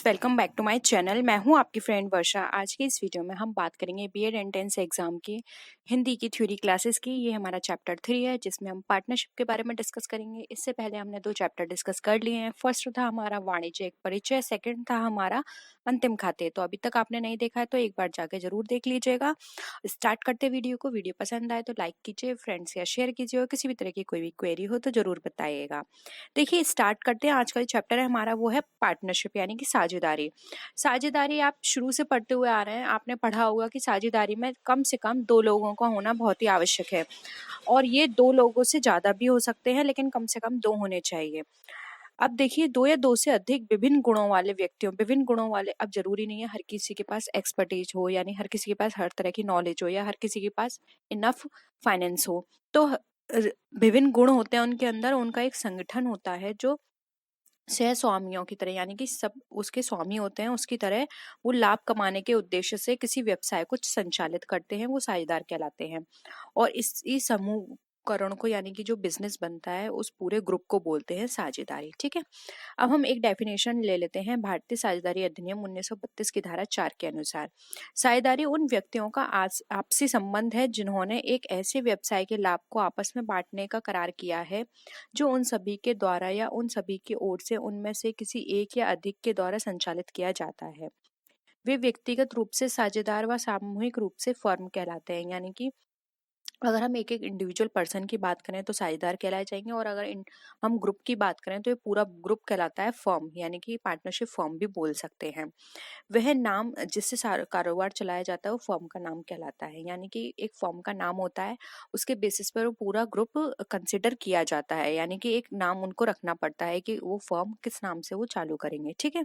Friends, welcome back to my channel. मैं हूं आपकी फ्रेंड वर्षा। आज की इस वीडियो में हम बात करेंगे बीएड एंट्रेंस एग्जाम की हिंदी की थ्योरी क्लासेस की। ये हमारा चैप्टर 3 है जिसमें हम पार्टनरशिप के बारे में डिस्कस करेंगे। इससे पहले हमने 2 चैप्टर डिस्कस कर लिए हैं। फर्स्ट था हमारा वाणिज्यिक परिचय, सेकंड था हमारा अंतिम खाते। तो अभी तक आपने नहीं देखा है तो एक बार जाके जरूर देख लीजिएगा। स्टार्ट करते वीडियो को। वीडियो पसंद आए तो लाइक कीजिए, फ्रेंड्स या शेयर कीजिए, और किसी भी तरह की कोई भी क्वेरी हो तो जरूर बताइएगा। देखिए, स्टार्ट करते हैं। आज का जो चैप्टर है हमारा वो है पार्टनरशिप यानी कि साझेदारी। साझेदारी आप शुरू से पढ़ते हुए आ रहे हैं। आपने पढ़ा होगा कि साझेदारी में कम से कम 2 लोगों का होना बहुत ही आवश्यक है, और ये 2 लोगों से ज्यादा भी हो सकते हैं, लेकिन कम से कम 2 होने चाहिए। अब देखिए, 2 या 2 से अधिक विभिन्न गुणों वाले व्यक्तियों, विभिन्न गुणों वाले, अब जरूरी नहीं है हर किसी के पास एक्सपर्टीज हो, यानी हर किसी के पास हर तरह की नॉलेज हो, या हर किसी के पास इनफ फाइनेंस हो। तो विभिन्न गुण होते हैं उनके अंदर। उनका एक संगठन होता है जो सह स्वामियों की तरह, यानी कि सब उसके स्वामी होते हैं, उसकी तरह वो लाभ कमाने के उद्देश्य से किसी व्यवसाय को संचालित करते हैं। वो साझेदार कहलाते हैं। और इस समूहकरण को, यानी कि जो बिजनेस बनता है, उस पूरे ग्रुप को बोलते हैं साझेदारी। ठीक है। अब हम एक डेफिनेशन ले लेते हैं भारतीय साझेदारी अधिनियम 1932 की धारा 4 के अनुसार। साझेदारी उन व्यक्तियों का आपसी संबंध है जिन्होंने एक ऐसे व्यवसाय के लाभ को आपस में बांटने का करार किया है जो उन सभी के द्वारा या उन सभी की ओर से उनमें से किसी एक या अधिक के द्वारा संचालित किया जाता है। वे व्यक्तिगत रूप से साझेदार व सामूहिक रूप से फर्म कहलाते हैं। यानी कि अगर हम एक एक इंडिविजुअल पर्सन की बात करें तो साझेदार कहलाए जाएंगे, और अगर हम ग्रुप की बात करें तो ये पूरा ग्रुप कहलाता है फर्म, यानी कि पार्टनरशिप फर्म भी बोल सकते हैं। वह नाम जिससे कारोबार चलाया जाता है वो फर्म का नाम कहलाता है। यानी कि एक फर्म का नाम होता है, उसके बेसिस पर वो पूरा ग्रुप कंसिडर किया जाता है। यानी कि एक नाम उनको रखना पड़ता है कि वो फर्म किस नाम से वो चालू करेंगे। ठीक है।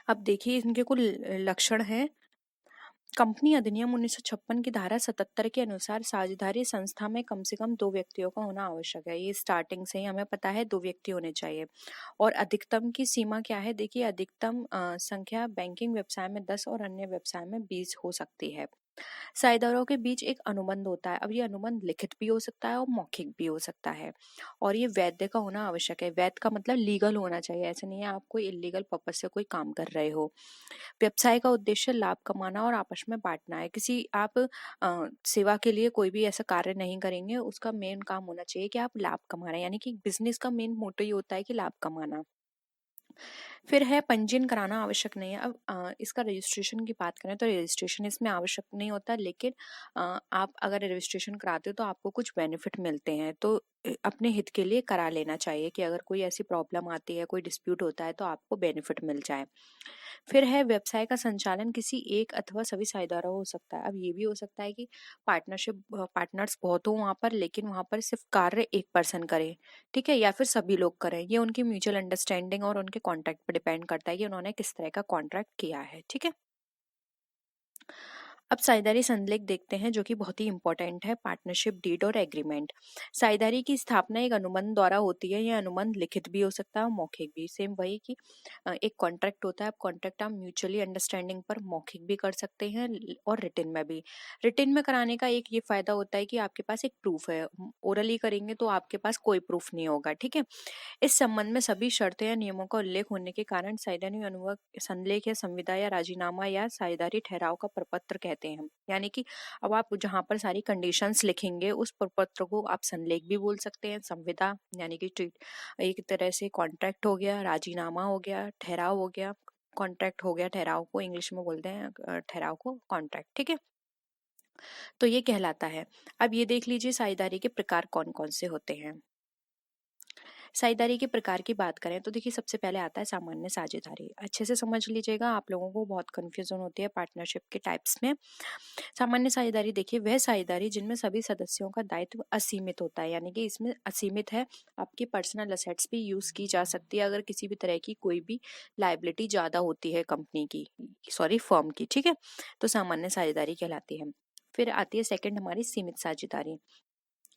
अब देखिए, इनके कुछ लक्षण हैं। कंपनी अधिनियम 1956 की धारा 77 के अनुसार साझेदारी संस्था में कम से कम 2 व्यक्तियों का होना आवश्यक है। ये स्टार्टिंग से ही हमें पता है 2 व्यक्ति होने चाहिए। और अधिकतम की सीमा क्या है? देखिए, अधिकतम संख्या बैंकिंग व्यवसाय में 10 और अन्य व्यवसाय में 20 हो सकती है। साझेदारों के बीच एक अनुबंध होता है। अब ये अनुबंध लिखित भी हो सकता है और मौखिक भी हो सकता है, और ये वैध का होना आवश्यक है। वैध का मतलब लीगल होना चाहिए। ऐसे नहीं है आप कोई इलीगल पर्पज से कोई काम कर रहे हो। व्यवसाय का उद्देश्य लाभ कमाना और आपस में बांटना है। किसी आप सेवा के लिए कोई भी ऐसा कार्य नहीं करेंगे। उसका मेन काम होना चाहिए कि आप लाभ कमा रहे हैं। यानी कि बिजनेस का मेन मोटो ही होता है कि लाभ कमाना। फिर है पंजीयन कराना आवश्यक नहीं है। अब इसका रजिस्ट्रेशन की बात करें तो रजिस्ट्रेशन इसमें आवश्यक नहीं होता, लेकिन आप अगर रजिस्ट्रेशन कराते हो तो आपको कुछ बेनिफिट मिलते हैं। तो अपने हित के लिए करा लेना चाहिए कि अगर कोई ऐसी प्रॉब्लम आती है, कोई डिस्प्यूट होता है, तो आपको बेनिफिट मिल जाए। फिर है व्यवसाय का संचालन किसी एक अथवा सभी साझेदारों हो सकता है। अब ये भी हो सकता है कि पार्टनर्स बहुत हो वहां पर, लेकिन वहां पर सिर्फ कार्य एक पर्सन करे। ठीक है, या फिर सभी लोग करें। ये उनकी म्यूचुअल अंडरस्टैंडिंग और उनके कॉन्ट्रैक्ट पर डिपेंड करता है कि उन्होंने किस तरह का कॉन्ट्रैक्ट किया है। ठीक है। अब साझेदारी संलेख देखते हैं, जो कि बहुत ही इंपॉर्टेंट है। पार्टनरशिप डीड और एग्रीमेंट। साझेदारी की स्थापना एक अनुबंध द्वारा होती है। यह अनुबंध लिखित भी हो सकता है और मौखिक भी। सेम वही कि एक कॉन्ट्रैक्ट होता है। कॉन्ट्रैक्ट आप म्यूचुअली अंडरस्टैंडिंग पर मौखिक भी कर सकते हैं और रिटन में भी। रिटन में कराने का एक ये फायदा होता है कि आपके पास एक प्रूफ है। ओरली करेंगे तो आपके पास कोई प्रूफ नहीं होगा। ठीक है। इस संबंध में सभी शर्तें या नियमों का उल्लेख होने के कारण साझेदारी अनुबंध संलेख या संविदा या राजीनामा या साझेदारी ठहराव का प्रपत्र कहते हैं। यानी कि अब आप जहां पर सारी कंडीशंस लिखेंगे उस प्रपत्र को आप संलेख भी बोल सकते हैं। संविदा यानी कि एक तरह से कॉन्ट्रैक्ट हो गया, राजीनामा हो गया, ठहराव हो गया। कॉन्ट्रैक्ट हो गया, ठहराव को इंग्लिश में बोलते हैं, ठहराव को कॉन्ट्रैक्ट। ठीक है। तो ये कहलाता है। अब ये देख लीजिए साझेदारी के प्रकार कौन कौन से होते हैं। साझेदारी के प्रकार की बात करें तो देखिए, सबसे पहले आता है सामान्य साझेदारी। अच्छे से समझ लीजिएगा, आप लोगों को बहुत कंफ्यूजन होती है पार्टनरशिप के टाइप्स में। सामान्य साझेदारी देखिए, वह साझेदारी जिनमें सभी सदस्यों का दायित्व असीमित होता है। यानी कि इसमें असीमित है, आपकी पर्सनल असेट्स भी यूज की जा सकती है अगर किसी भी तरह की कोई भी लाइबिलिटी ज्यादा होती है कंपनी की, सॉरी फर्म की। ठीक है। तो सामान्य साझेदारी कहलाती है। फिर आती है सेकंड हमारी सीमित साझेदारी।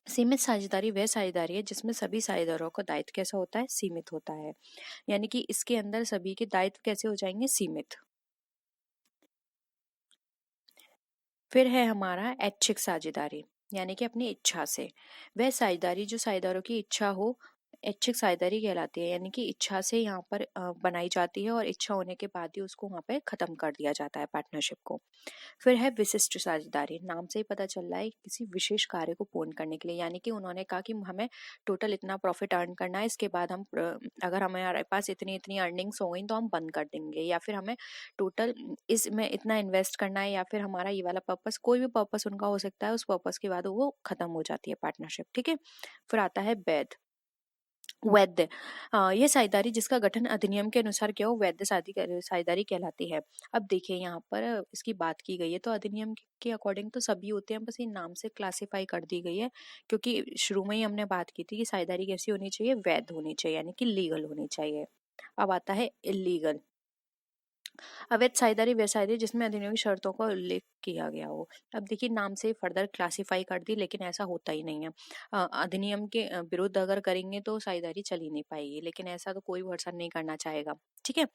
सीमित साझेदारी वह साझेदारी है जिसमें सभी साझेदारों का दायित्व कैसा होता है? सीमित होता है। यानी कि इसके अंदर सभी के दायित्व कैसे हो जाएंगे? सीमित। फिर है हमारा ऐच्छिक साझेदारी, यानी कि अपनी इच्छा से। वह साझेदारी जो साझेदारों की इच्छा हो, ऐच्छिक साझेदारी कहलाती है, यानी कि इच्छा से यहाँ पर बनाई जाती है और इच्छा होने के बाद ही उसको वहाँ पे खत्म कर दिया जाता है पार्टनरशिप को। फिर है विशिष्ट साझेदारी। नाम से ही पता चल रहा है किसी विशेष कार्य को पूर्ण करने के लिए, यानी कि उन्होंने कहा कि हमें टोटल इतना प्रॉफिट अर्न करना है, इसके बाद हम अगर हमारे पास इतनी इतनी अर्निंग्स हो गई तो हम बंद कर देंगे, या फिर हमें टोटल इसमें इतना इन्वेस्ट करना है, या फिर हमारा ये वाला पर्पस, कोई भी पर्पस उनका हो सकता है, उस पर्पस के बाद वो खत्म हो जाती है पार्टनरशिप। ठीक है। फिर आता है वैध। वैध ये साझेदारी जिसका गठन अधिनियम के अनुसार किया हो वैध साझेदारी कहलाती है। अब देखिए यहाँ पर इसकी बात की गई है तो अधिनियम के अकॉर्डिंग तो सभी होते हैं, बस ये नाम से क्लासिफाई कर दी गई है, क्योंकि शुरू में ही हमने बात की थी कि साझेदारी कैसी होनी चाहिए, वैध होनी चाहिए, यानी कि लीगल होनी चाहिए। अब आता है इलीगल। अवैध साझेदारी वह साझेदारी जिसमें अधिनियम की शर्तों का उल्लेख किया गया हो। अब देखिए नाम से फर्दर क्लासिफाई कर दी, लेकिन ऐसा होता ही नहीं है। अधिनियम के विरुद्ध अगर करेंगे तो साझेदारी चल ही नहीं पाएगी, लेकिन ऐसा तो कोई पर्सन नहीं करना चाहेगा। ठीक है।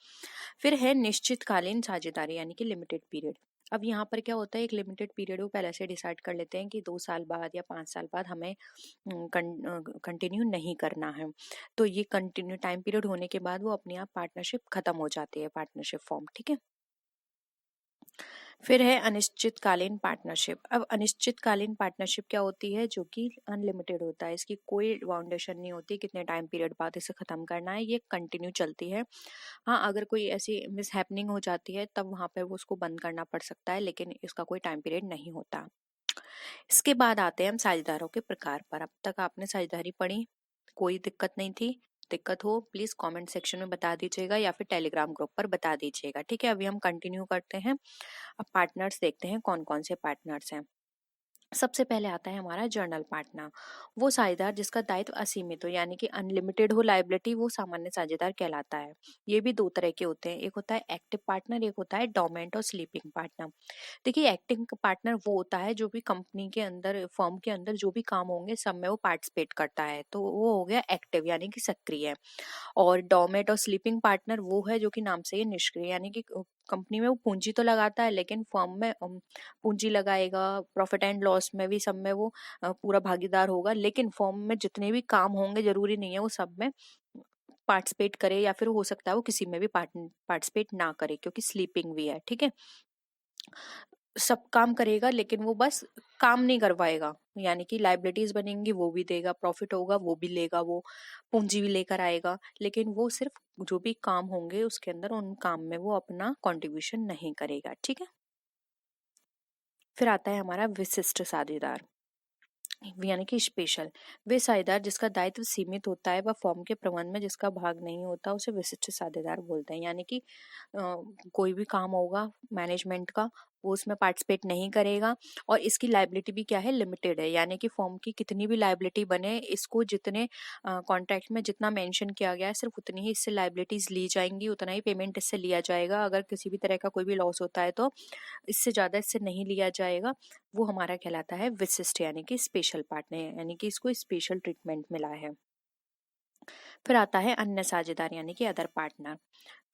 फिर है निश्चितकालीन साझेदारी, यानी कि लिमिटेड पीरियड। अब यहाँ पर क्या होता है, एक लिमिटेड पीरियड वो पहले से डिसाइड कर लेते हैं कि 2 साल बाद या 5 साल बाद हमें कंटिन्यू नहीं करना है, तो ये कंटिन्यू टाइम पीरियड होने के बाद वो अपने आप पार्टनरशिप खत्म हो जाती है, पार्टनरशिप फॉर्म। ठीक है। फिर है अनिश्चितकालीन पार्टनरशिप। अब अनिश्चितकालीन पार्टनरशिप क्या होती है, जो कि अनलिमिटेड होता है, इसकी कोई बाउंडेशन नहीं होती कितने टाइम पीरियड बाद इसे खत्म करना है, ये कंटिन्यू चलती है। हाँ, अगर कोई ऐसी मिस हैपनिंग हो जाती है तब वहां पर वो उसको बंद करना पड़ सकता है, लेकिन इसका कोई टाइम पीरियड नहीं होता। इसके बाद आते हैं हम साझेदारों के प्रकार पर। अब तक आपने साझेदारी पढ़ी, कोई दिक्कत नहीं थी? दिक्कत हो प्लीज कमेंट सेक्शन में बता दीजिएगा या फिर टेलीग्राम ग्रुप पर बता दीजिएगा। ठीक है। अभी हम कंटिन्यू करते हैं। अब पार्टनर्स देखते हैं कौन कौन से पार्टनर्स हैं। सबसे पहले आता है हमारा जर्नल पार्टनर। वो साझेदार जिसका दायित्व असीमित हो, यानी कि अनलिमिटेड हो लायबिलिटी, वो सामान्य साझेदार कहलाता है। ये भी दो तरह के होते हैं, एक होता है एक्टिव पार्टनर, एक होता है डोमेंट और स्लीपिंग पार्टनर। देखिए एक्टिंग पार्टनर वो होता है जो भी कंपनी के अंदर, फर्म के अंदर जो भी काम होंगे सब में वो पार्टिसिपेट करता है, तो वो हो गया एक्टिव, यानी कि सक्रिय। और डोमेट और स्लीपिंग पार्टनर वो है जो कि नाम से ही निष्क्रिय, यानी कि कंपनी में वो पूंजी तो लगाता है लेकिन फर्म में पूंजी लगाएगा, प्रॉफिट एंड लॉस में भी, सब में वो पूरा भागीदार होगा, लेकिन फर्म में जितने भी काम होंगे जरूरी नहीं है वो सब में पार्टिसिपेट करे, या फिर हो सकता है वो किसी में भी पार्टिसिपेट ना करे, क्योंकि स्लीपिंग भी है। ठीक है। सब काम करेगा लेकिन वो बस काम नहीं करवाएगा, यानी कि लाइबिलिटीज बनेंगी वो भी देगा, प्रॉफिट होगा वो भी लेगा, वो पूंजी भी लेकर आएगा, लेकिन वो सिर्फ जो भी काम होंगे उसके अंदर उन काम में वो अपना कंट्रीब्यूशन नहीं करेगा। ठीक है। फिर आता है हमारा विशिष्ट साझेदार, यानी कि स्पेशल। वे साझेदार जिसका दायित्व सीमित होता है वह फर्म के प्रबंधन में जिसका भाग नहीं होता उसे विशिष्ट साझेदार बोलते हैं, यानी कि कोई भी काम होगा मैनेजमेंट का वो उसमें पार्टिसिपेट नहीं करेगा, और इसकी लायबिलिटी भी क्या है, लिमिटेड है, यानी कि फर्म की कितनी भी लायबिलिटी बने, इसको जितने कॉन्ट्रैक्ट में जितना मेंशन किया गया है सिर्फ उतनी ही इससे लायबिलिटीज ली जाएंगी, उतना ही पेमेंट इससे लिया जाएगा। अगर किसी भी तरह का कोई भी लॉस होता है तो इससे ज्यादा इससे नहीं लिया जाएगा। वो हमारा कहलाता है विशिष्ट, यानी कि स्पेशल पार्टनर, यानी कि इसको स्पेशल ट्रीटमेंट मिला है। फिर आता है अन्य साझेदार, यानी कि अदर पार्टनर।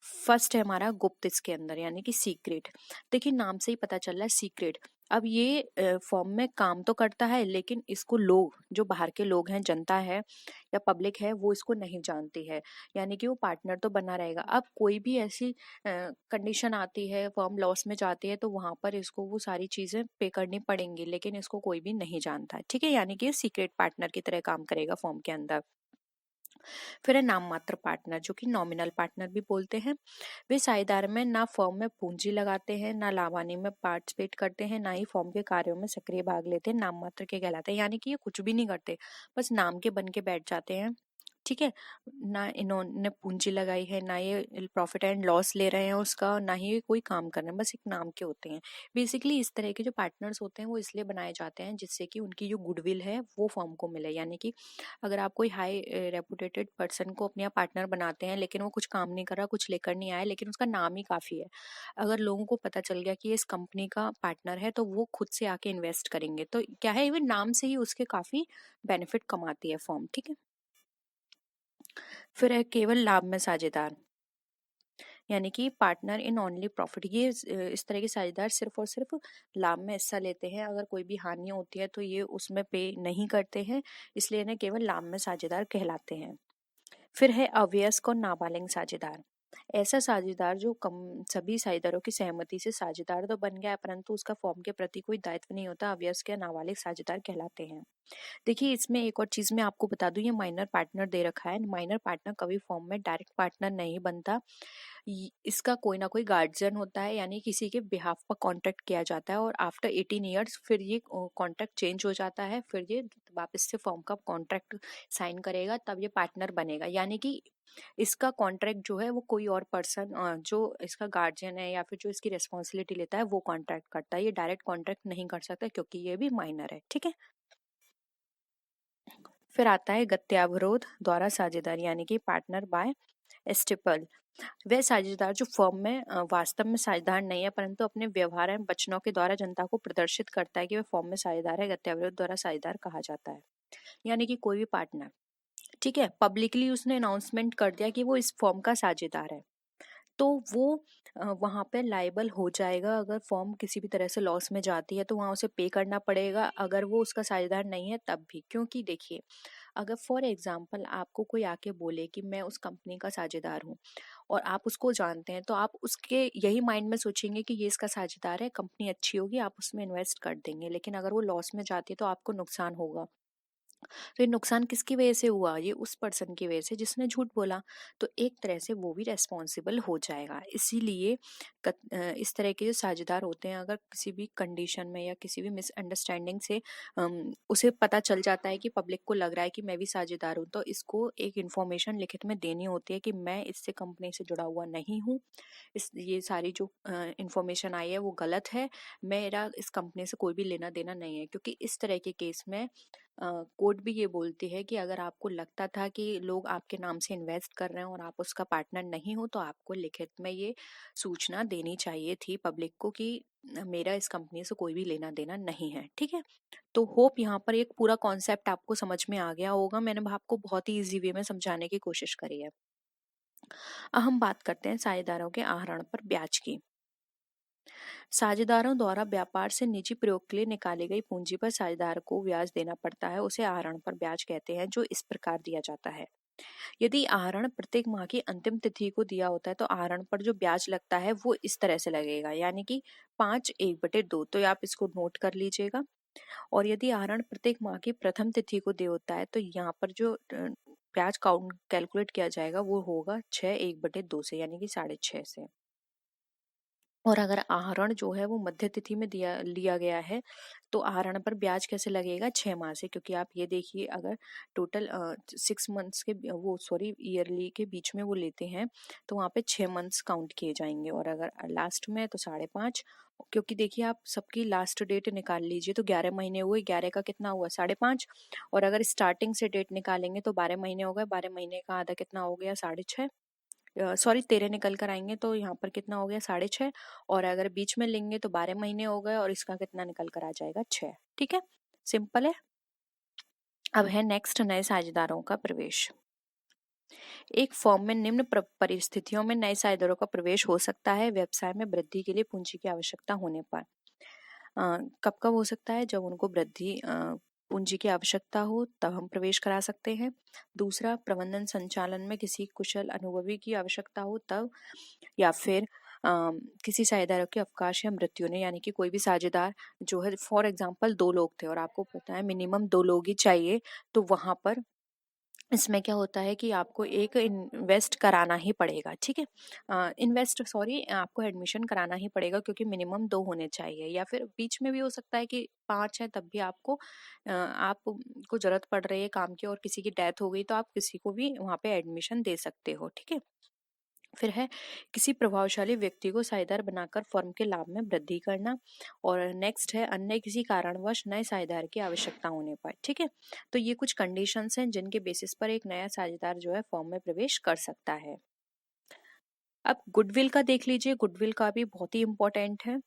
फर्स्ट है हमारा गुप्त, इसके अंदर यानी कि सीक्रेट। देखिए नाम से ही पता चल रहा है सीक्रेट। अब ये फॉर्म में काम तो करता है लेकिन इसको लोग, जो बाहर के लोग हैं, जनता है या पब्लिक है, वो इसको नहीं जानती है, यानी कि वो पार्टनर तो बना रहेगा। अब कोई भी ऐसी कंडीशन आती है, फर्म लॉस में जाती है, तो वहां पर इसको वो सारी चीजें पे करनी पड़ेंगी, लेकिन इसको कोई भी नहीं जानता है। ठीक है। यानी कि सीक्रेट पार्टनर की तरह काम करेगा फर्म के अंदर। फिर है नाम मात्र पार्टनर, जो कि नॉमिनल पार्टनर भी बोलते हैं। वे साझेदार में ना फर्म में पूंजी लगाते हैं, ना लाभानी में पार्टिसिपेट करते हैं, ना ही फर्म के कार्यों में सक्रिय भाग लेते हैं, नाम मात्र के कहलाते हैं, यानी कि ये कुछ भी नहीं करते, बस नाम के बन के बैठ जाते हैं। ठीक है। ना इन्होंने पूंजी लगाई है, ना ये प्रॉफिट एंड लॉस ले रहे हैं उसका, ना ही ये कोई काम कर रहे हैं, बस एक नाम के होते हैं। बेसिकली इस तरह के जो पार्टनर्स होते हैं वो इसलिए बनाए जाते हैं जिससे कि उनकी जो गुडविल है वो फर्म को मिले, यानी कि अगर आप कोई हाई रेपुटेटेड पर्सन को अपने पार्टनर बनाते हैं लेकिन वो कुछ काम नहीं कर रहा, कुछ लेकर नहीं आया, लेकिन उसका नाम ही काफी है, अगर लोगों को पता चल गया कि ये इस कंपनी का पार्टनर है तो वो खुद से आके इन्वेस्ट करेंगे, तो क्या है, इवन नाम से ही उसके काफी बेनिफिट कमाती है फर्म। ठीक है। फिर है केवल लाभ में साझेदार, यानी कि पार्टनर इन ओनली प्रॉफिट। ये इस तरह के साझेदार सिर्फ और सिर्फ लाभ में हिस्सा लेते हैं, अगर कोई भी हानि होती है तो ये उसमें पे नहीं करते हैं, इसलिए इन्हें केवल लाभ में साझेदार कहलाते हैं। फिर है अवयस्क और नाबालिग साझेदार। ऐसा साझेदार जो सभी साझेदारों की सहमति से साझेदार तो बन गया है परंतु उसका फॉर्म के प्रति कोई दायित्व नहीं होता, अवयस्क या नाबालिग साझेदार कहलाते हैं। देखिए इसमें एक और चीज मैं आपको बता दूं, ये माइनर पार्टनर दे रखा है। माइनर पार्टनर कभी फॉर्म में डायरेक्ट पार्टनर नहीं बनता। इसका कोई ना कोई गार्जियन होता है, यानी किसी के बिहाफ पर कॉन्ट्रैक्ट किया जाता है और आफ्टर 18 ईयर्स फिर ये कॉन्ट्रैक्ट चेंज हो जाता है, फिर ये वापस से फॉर्म का कॉन्ट्रैक्ट साइन करेगा तब ये पार्टनर बनेगा। यानी कि इसका कॉन्ट्रैक्ट जो है वो कोई और पर्सन जो इसका गार्जियन है या फिर जो इसकी रिस्पॉन्सिबिलिटी लेता है वो कॉन्ट्रैक्ट करता है। ये डायरेक्ट कॉन्ट्रैक्ट नहीं कर सकता क्योंकि ये भी माइनर है। ठीक है, फिर आता है गत्यावरोध द्वारा साझेदार, यानी कि पार्टनर बाय एस्टिपल। वह साझेदार जो फर्म में वास्तव में साझेदार नहीं है परंतु अपने व्यवहार एवं वचनों के द्वारा जनता को प्रदर्शित करता है कि वह फर्म में साझेदार है, गत्यावरोध द्वारा साझेदार कहा जाता है। यानी कि कोई भी पार्टनर, ठीक है, पब्लिकली उसने अनाउंसमेंट कर दिया कि वो इस फर्म का साझेदार है, तो वो वहां पे लाइबल हो जाएगा। अगर फॉर्म किसी भी तरह से लॉस में जाती है तो वहां उसे पे करना पड़ेगा, अगर वो उसका साझेदार नहीं है तब भी। क्योंकि देखिए, अगर फॉर एग्जाम्पल आपको कोई आके बोले कि मैं उस कंपनी का साझेदार हूँ और आप उसको जानते हैं, तो आप उसके यही माइंड में सोचेंगे कि ये इसका साझेदार है, कंपनी अच्छी होगी, आप उसमें इन्वेस्ट कर देंगे। लेकिन अगर वो लॉस में जाती है तो आपको नुकसान होगा। तो ये नुकसान किसकी वजह से हुआ? ये उस पर्सन की वजह से जिसने झूठ बोला। तो एक तरह से वो भी रेस्पॉन्सिबल हो जाएगा। इसीलिए इस तरह के जो साझेदार होते हैं, अगर किसी भी कंडीशन में या किसी भी मिसअंडरस्टैंडिंग से उसे पता चल जाता है कि पब्लिक को लग रहा है कि मैं भी साझेदार हूँ, तो इसको एक इन्फॉर्मेशन लिखित में देनी होती है कि मैं इससे कंपनी से जुड़ा हुआ नहीं हूँ, ये सारी जो इन्फॉर्मेशन आई है वो गलत है, मेरा इस कंपनी से कोई भी लेना देना नहीं है। क्योंकि इस तरह के केस में कोर्ट भी ये बोलती है कि अगर आपको लगता था कि लोग आपके नाम से इन्वेस्ट कर रहे हैं और आप उसका पार्टनर नहीं हो, तो आपको लिखित में ये सूचना देनी चाहिए थी पब्लिक को कि मेरा इस कंपनी से कोई भी लेना देना नहीं है। ठीक है, तो होप यहाँ पर एक पूरा कॉन्सेप्ट आपको समझ में आ गया होगा। मैंने आपको बहुत ही इजी वे में समझाने की कोशिश करी है। अब हम बात करते हैं साझेदारों के आहरण पर ब्याज की। साझेदारों द्वारा व्यापार से निजी प्रयोग के लिए निकाली गई पूंजी पर साझेदार को ब्याज देना पड़ता है, उसे आहरण पर ब्याज कहते हैं, जो इस प्रकार दिया जाता है। यदि आहरण प्रत्येक माह की अंतिम तिथि को दिया होता है तो आहरण पर जो ब्याज लगता है वो इस तरह से लगेगा, यानी कि 5/1/2। तो आप इसको नोट कर लीजिएगा। और यदि आहरण प्रत्येक माह की प्रथम तिथि को दे होता है तो यहाँ पर जो ब्याज काउंट कैलकुलेट किया जाएगा वो होगा 6/1/2 से, यानी कि 6.5 से। और अगर आहरण जो है वो मध्य तिथि में लिया गया है तो आहरण पर ब्याज कैसे लगेगा? 6 माह से। क्योंकि आप ये देखिए, अगर टोटल 6 मंथ्स के वो सॉरी ईयरली के बीच में वो लेते हैं तो वहाँ पे 6 मंथ्स काउंट किए जाएंगे। और अगर लास्ट में तो 5.5। क्योंकि देखिए, आप सबकी लास्ट डेट निकाल लीजिए तो 11 महीने हुए, 11 का कितना हुआ? 5.5। और अगर स्टार्टिंग से डेट निकालेंगे तो 12 महीने हो गए, 12 महीने का आधा कितना हो गया? 6.5। सॉरी, 13 निकल कर आएंगे तो यहाँ पर कितना हो गया? 6.5। और अगर बीच में लेंगे तो 12 महीने हो गए और इसका कितना निकल कर आ जाएगा? 6। ठीक है, सिंपल है। अब है नेक्स्ट, नए साझेदारों का प्रवेश। एक फर्म में निम्न परिस्थितियों में नए साझेदारों का प्रवेश हो सकता है: व्यवसाय में वृद्धि के लिए पूंजी की आवश्यकता होने पर। कब कब हो सकता है? जब उनको वृद्धि पूंजी की आवश्यकता हो तब हम प्रवेश करा सकते हैं। दूसरा, प्रबंधन संचालन में किसी कुशल अनुभवी की आवश्यकता हो तब। या फिर किसी साझेदार के अवकाश या मृत्यु ने, यानी कि कोई भी साझेदार जो है, फॉर एग्जाम्पल 2 लोग थे और आपको पता है मिनिमम 2 लोग ही चाहिए, तो वहां पर इसमें क्या होता है कि आपको एक इन्वेस्ट कराना ही पड़ेगा। ठीक है, आपको एडमिशन कराना ही पड़ेगा क्योंकि मिनिमम 2 होने चाहिए। या फिर बीच में भी हो सकता है कि 5 है तब भी आपको जरूरत पड़ रही है काम की और किसी की डेथ हो गई तो आप किसी को भी वहाँ पे एडमिशन दे सकते हो। ठीक है, फिर है किसी प्रभावशाली व्यक्ति को साझेदार बनाकर फर्म के लाभ में वृद्धि करना। और नेक्स्ट है अन्य किसी कारणवश नए साझेदार की आवश्यकता होने पर। ठीक है, तो ये कुछ कंडीशंस हैं जिनके बेसिस पर एक नया साझेदार जो है फर्म में प्रवेश कर सकता है। अब गुडविल का देख लीजिए, गुडविल का भी बहुत ही इंपॉर्टेंट है।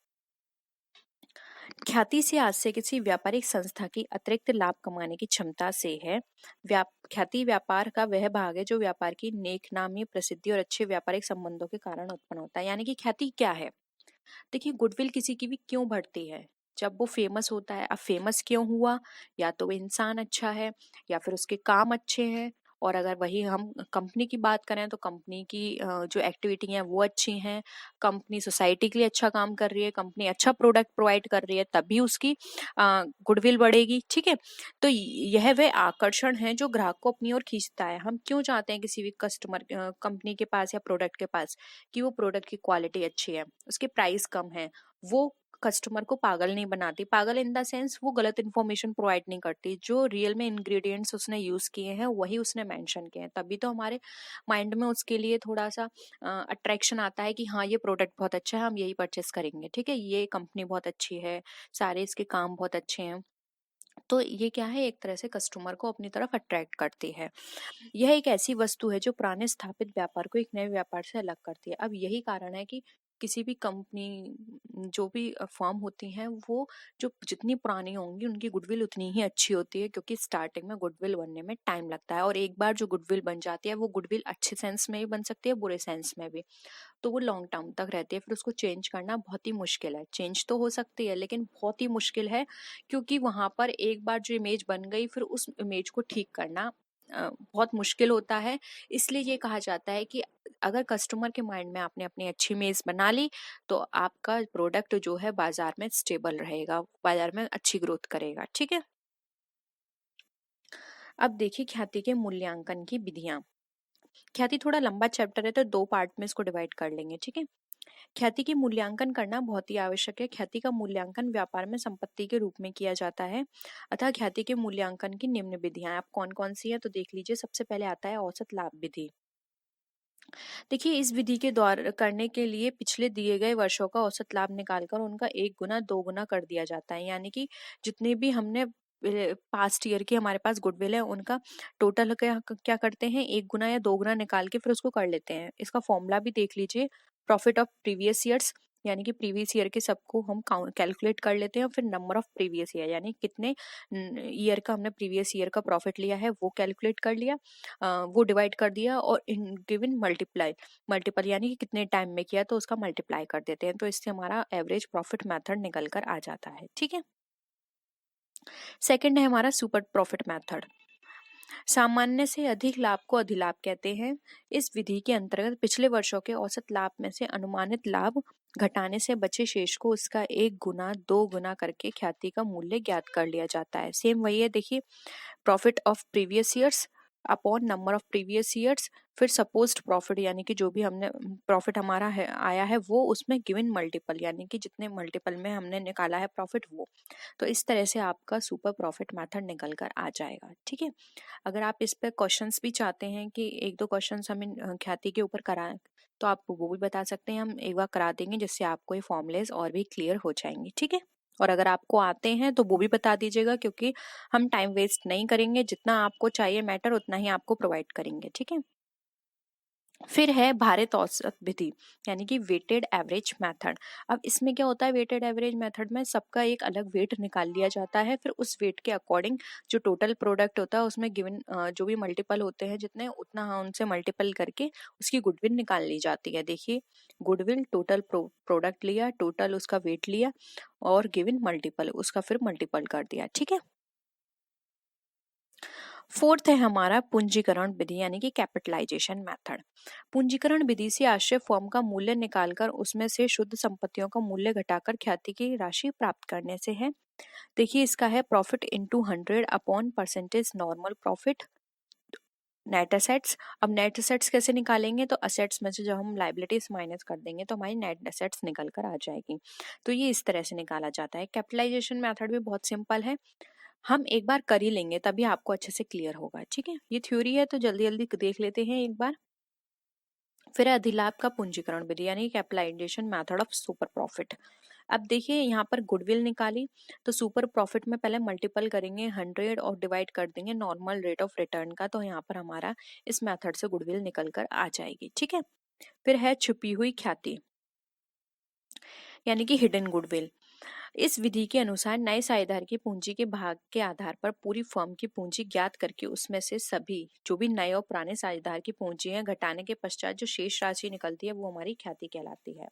ख्याति से आज से किसी व्यापारिक संस्था की अतिरिक्त लाभ कमाने की क्षमता से है। ख्याति व्यापार का वह भाग है जो व्यापार की नेकनामी, प्रसिद्धि और अच्छे व्यापारिक संबंधों के कारण उत्पन्न होता है। यानी कि ख्याति क्या है? देखिए, गुडविल किसी की भी क्यों बढ़ती है? जब वो फेमस होता है। अब फेमस क्यों हुआ? या तो वो इंसान अच्छा है, या फिर उसके काम अच्छे हैं, और अगर वही हम कंपनी की बात करें तो कंपनी की जो एक्टिविटी है वो अच्छी हैं, कंपनी सोसाइटी के लिए अच्छा काम कर रही है, कंपनी अच्छा प्रोडक्ट प्रोवाइड कर रही है, तभी उसकी गुडविल बढ़ेगी। ठीक है, तो यह वह आकर्षण है जो ग्राहक को अपनी ओर खींचता है। हम क्यों चाहते हैं किसी भी कस्टमर कंपनी के पास या प्रोडक्ट के पास, कि वो प्रोडक्ट की क्वालिटी अच्छी है, उसके प्राइस कम है, वो कस्टमर को पागल नहीं बनाती। पागल इन द सेंस वो गलत इन्फॉर्मेशन प्रोवाइड नहीं करती, जो रियल में इंग्रेडिएंट्स उसने यूज किए हैं वही उसने मेंशन किए हैं, तभी तो हमारे माइंड में उसके लिए थोड़ा सा अट्रैक्शन आता है कि हाँ ये प्रोडक्ट बहुत अच्छा है, हम यही परचेस करेंगे। ठीक है, ये कंपनी बहुत अच्छी है, सारे इसके काम बहुत अच्छे हैं। तो ये क्या है, एक तरह से कस्टमर को अपनी तरफ अट्रैक्ट करती है। यह एक ऐसी वस्तु है जो पुराने स्थापित व्यापार को एक नए व्यापार से अलग करती है। अब यही कारण है कि किसी भी कंपनी, जो भी फर्म होती हैं, वो जो जितनी पुरानी होंगी उनकी गुडविल उतनी ही अच्छी होती है, क्योंकि स्टार्टिंग में गुडविल बनने में टाइम लगता है, और एक बार जो गुडविल बन जाती है वो गुडविल अच्छे सेंस में भी बन सकती है, बुरे सेंस में भी, तो वो लॉन्ग टर्म तक रहती है। फिर उसको चेंज करना बहुत ही मुश्किल है। चेंज तो हो सकती है लेकिन बहुत ही मुश्किल है, क्योंकि वहां पर एक बार जो इमेज बन गई फिर उस इमेज को ठीक करना बहुत मुश्किल होता है। इसलिए ये कहा जाता है कि अगर कस्टमर के माइंड में आपने अपनी अच्छी इमेज बना ली तो आपका प्रोडक्ट जो है बाजार में स्टेबल रहेगा, बाजार में अच्छी ग्रोथ करेगा। ठीक है, अब देखिए ख्याति के मूल्यांकन की विधियां। ख्याति थोड़ा लंबा चैप्टर है तो दो पार्ट में इसको डिवाइड कर लेंगे। ठीक है, ख्याति की मूल्यांकन करना बहुत ही आवश्यक है। ख्याति का मूल्यांकन व्यापार में संपत्ति के रूप में किया जाता है। अतः ख्याति के मूल्यांकन की निम्न विधियां आप कौन कौन सी है तो देख लीजिए। सबसे पहले आता है औसत लाभ विधि। देखिए, इस विधि के द्वारा करने के लिए पिछले दिए गए वर्षों का औसत लाभ निकालकर उनका 1 गुना 2 गुना कर दिया जाता है। यानी कि जितने भी हमने पास्ट ईयर की हमारे पास गुडविल है उनका टोटल क्या क्या करते हैं, 1 गुना या 2 गुना निकाल के फिर उसको कर लेते हैं। इसका फॉर्मूला भी देख लीजिए, प्रॉफिट ऑफ प्रीवियस ईयर्स, यानी कि प्रीवियस ईयर के सबको हम कैलकुलेट कर लेते हैं, फिर नंबर ऑफ प्रीवियस ईयर यानी कितने ईयर का हमने प्रीवियस ईयर का प्रॉफिट लिया है वो कैलकुलेट कर लिया, वो डिवाइड कर दिया, और इन गिवन मल्टीपल यानी कि कितने टाइम में किया तो उसका मल्टीप्लाई कर देते हैं, तो इससे हमारा एवरेज प्रॉफिट मेथड निकल कर आ जाता है। ठीक है, सेकंड है हमारा सुपर प्रॉफिट मेथड। सामान्य से अधिक लाभ को अधिलाभ कहते हैं। इस विधि के अंतर्गत पिछले वर्षों के औसत लाभ में से अनुमानित लाभ घटाने से बचे शेष को उसका 1 गुना 2 गुना करके ख्याति का मूल्य ज्ञात कर लिया जाता है। सेम वही है, देखिए, profit of previous years upon number of previous years, फिर सपोज्ड प्रॉफिट यानी कि जो भी हमने प्रॉफिट हमारा है आया है वो उसमें गिवन मल्टीपल यानी कि जितने मल्टीपल में हमने निकाला है प्रॉफिट वो। तो इस तरह से आपका सुपर प्रॉफिट मेथड निकल कर आ जाएगा। ठीक है, अगर आप इस पे क्वेश्चंस भी चाहते हैं कि एक दो क्वेश्चंस हम इन ख्याति के ऊपर कराएं तो आप वो भी बता सकते हैं, हम एक बार करा देंगे जिससे आपको ये फॉर्मूलेज और भी क्लियर हो जाएंगे। ठीक है, और अगर आपको आते हैं तो वो भी बता दीजिएगा, क्योंकि हम टाइम वेस्ट नहीं करेंगे, जितना आपको चाहिए मैटर उतना ही आपको प्रोवाइड करेंगे। ठीक है, फिर है भारित औसत विधि यानी कि वेटेड एवरेज मेथड। अब इसमें क्या होता है, वेटेड एवरेज मेथड में सबका एक अलग वेट निकाल लिया जाता है, फिर उस वेट के अकॉर्डिंग जो टोटल प्रोडक्ट होता है उसमें गिवन जो भी मल्टीपल होते हैं जितने उतना उनसे मल्टीपल करके उसकी गुडविल निकाल ली जाती है। देखिए, गुडविल टोटल प्रोडक्ट लिया, टोटल उसका वेट लिया और गिवन मल्टीपल उसका फिर मल्टीपल कर दिया। ठीक है, फोर्थ है हमारा पूंजीकरण विधि यानी कि कैपिटलाइजेशन मेथड। पूंजीकरण विधि से आश्रय फर्म का मूल्य निकालकर उसमें से शुद्ध संपत्तियों का मूल्य घटाकर ख्याति की राशि प्राप्त करने से है। देखिए, इसका है profit into 100 upon percentage normal profit net assets. अब नेट एसेट्स कैसे निकालेंगे, तो असेट्स में से जब हम लाइबिलिटीज माइनस कर देंगे तो हमारी नेट एसेट्स निकल कर आ जाएगी। तो ये इस तरह से निकाला जाता है। कैपिटलाइजेशन मेथड भी बहुत सिंपल है, हम एक बार कर ही लेंगे तभी आपको अच्छे से क्लियर होगा। ठीक है, ये थ्योरी है तो जल्दी जल्दी देख लेते हैं एक बार। फिर है अधिलाभ का पूंजीकरण विधि यानी capitalisation method of super profit. अब देखिए, यहाँ पर गुडविल निकाली तो सुपर प्रॉफिट में पहले मल्टीपल करेंगे 100 और डिवाइड कर देंगे नॉर्मल रेट ऑफ रिटर्न का, तो यहाँ पर हमारा इस मेथड से गुडविल निकल कर आ जाएगी। ठीक है, फिर है छुपी हुई ख्याति यानी कि हिडन गुडविल। इस विधि के अनुसार नए साझेदार की पूंजी के भाग के आधार पर पूरी फर्म की पूंजी ज्ञात करके उसमें से सभी जो भी नए और पुराने साझेदार की पूंजी है घटाने के पश्चात जो शेष राशि निकलती है वो हमारी ख्याति कहलाती है।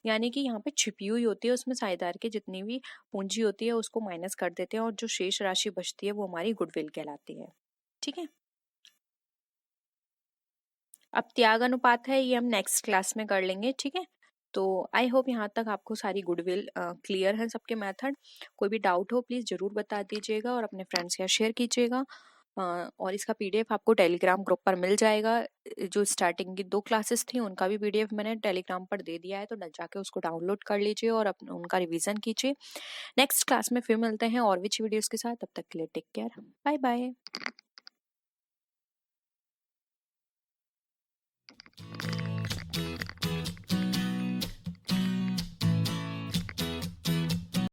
यानी कि यहाँ पे छिपी हुई होती है, उसमें साझेदार की जितनी भी पूंजी होती है उसको माइनस कर देते हैं और जो शेष राशि बचती है वो हमारी गुडविल कहलाती है। ठीक है, अब त्याग अनुपात है, ये हम नेक्स्ट क्लास में कर लेंगे, ठीक है। तो आई होप यहाँ तक आपको सारी गुडविल क्लियर है, सबके मेथड। कोई भी डाउट हो प्लीज़ ज़रूर बता दीजिएगा और अपने फ्रेंड्स के साथ शेयर कीजिएगा। और इसका पीडीएफ आपको टेलीग्राम ग्रुप पर मिल जाएगा। जो स्टार्टिंग की 2 क्लासेस थी उनका भी पीडीएफ मैंने टेलीग्राम पर दे दिया है, तो जाके उसको डाउनलोड कर लीजिए और उनका रिवीजन कीजिए। नेक्स्ट क्लास में फिर मिलते हैं और विच वीडियोस के साथ। तब तक के लिए टेक केयर, बाय बाय।